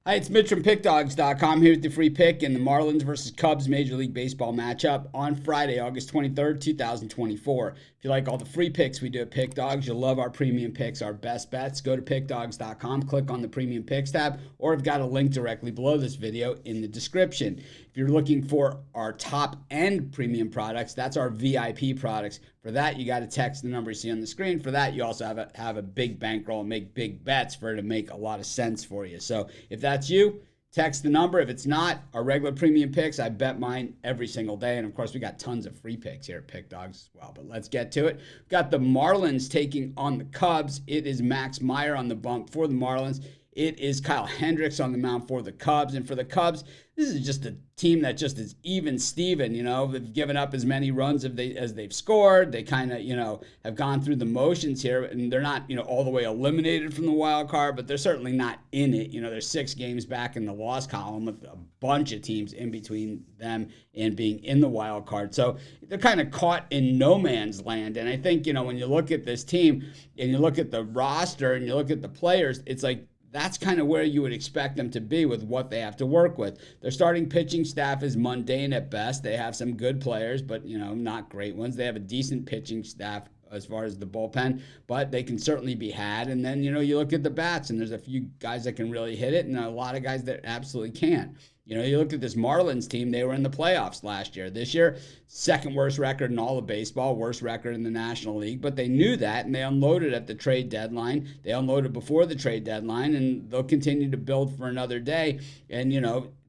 Hi, it's Mitch from Pickdawgz.com here with the free pick in the Marlins versus Cubs Major League Baseball matchup on Friday, August 23rd, 2024. If you like all the free picks we do at Pick Dawgz, you'll love our premium picks, our best bets. Go to Pickdawgz.com, click on the premium picks tab, or I've got a link directly below this video in the description. If you're looking for our top end premium products, that's our VIP products. For that, you got to text the number you see on the screen. For that, you also have a big bankroll and make big bets for it to make a lot of sense for you. So if that's you, text the number. If it's not, our regular premium picks, I bet mine every single day. And of course, we got tons of free picks here at Pick Dawgz as well. But let's get to it. We've got the Marlins taking on the Cubs. It is Max Meyer on the bump for the Marlins. It is Kyle Hendricks on the mound for the Cubs. And for the Cubs, this is just a team that just is even Steven. They've given up as many runs as they've scored. They kind of, have gone through the motions here, and they're not, all the way eliminated from the wild card, but they're certainly not in it. They're 6 games back in the loss column with a bunch of teams in between them and being in the wild card. So they're kind of caught in no man's land. And I think, when you look at this team and you look at the roster and you look at the players, it's like, that's kind of where you would expect them to be with what they have to work with. Their starting pitching staff is mundane at best. They have some good players, but, not great ones. They have a decent pitching staff as far as the bullpen, but they can certainly be had. And then, you look at the bats, and there's a few guys that can really hit it and a lot of guys that absolutely can't. You look at this Marlins team, they were in the playoffs last year. This year, second worst record in all of baseball, worst record in the National League, but they knew that, and they unloaded at the trade deadline. They unloaded before the trade deadline, and they'll continue to build for another day. And,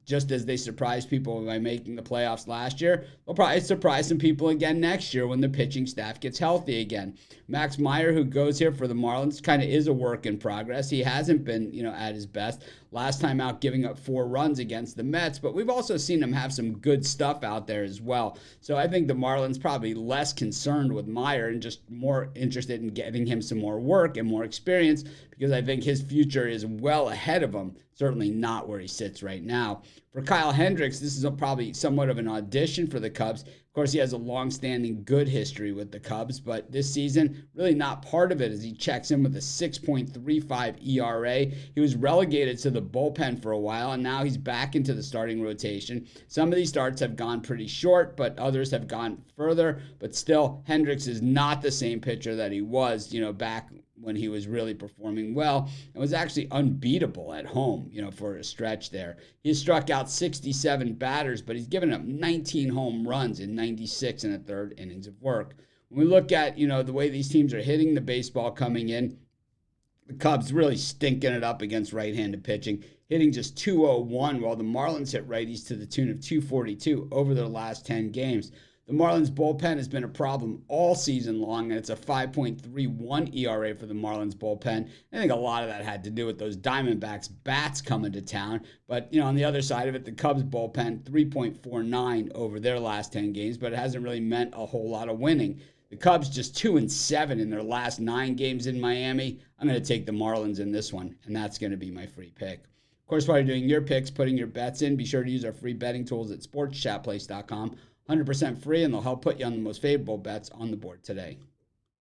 just as they surprised people by making the playoffs last year, they'll probably surprise some people again next year when the pitching staff gets healthy again. Max Meyer, who goes here for the Marlins, kind of is a work in progress. He hasn't been, at his best. Last time out, giving up 4 runs against the Mets, but we've also seen him have some good stuff out there as well. So I think the Marlins probably less concerned with Meyer and just more interested in getting him some more work and more experience, because I think his future is well ahead of him, certainly not where he sits right now. For Kyle Hendricks, this is probably somewhat of an audition for the Cubs. Of course, he has a long-standing good history with the Cubs, but this season, really not part of it as he checks in with a 6.35 ERA. He was relegated to the bullpen for a while, and now he's back into the starting rotation. Some of these starts have gone pretty short, but others have gone further. But still, Hendricks is not the same pitcher that he was, back when he was really performing well and was actually unbeatable at home, for a stretch there. He struck out 67 batters, but he's given up 19 home runs in 96 and a third innings of work. When we look at, the way these teams are hitting the baseball coming in, the Cubs really stinking it up against right-handed pitching, hitting just 201, while the Marlins hit righties to the tune of 242 over their last 10 games. The Marlins bullpen has been a problem all season long, and it's a 5.31 ERA for the Marlins bullpen. I think a lot of that had to do with those Diamondbacks bats coming to town. But, on the other side of it, the Cubs bullpen, 3.49 over their last 10 games, but it hasn't really meant a whole lot of winning. The Cubs just 2-7 in their last 9 games in Miami. I'm going to take the Marlins in this one, and that's going to be my free pick. Of course, while you're doing your picks, putting your bets in, be sure to use our free betting tools at sportschatplace.com. 100% free, and they'll help put you on the most favorable bets on the board today.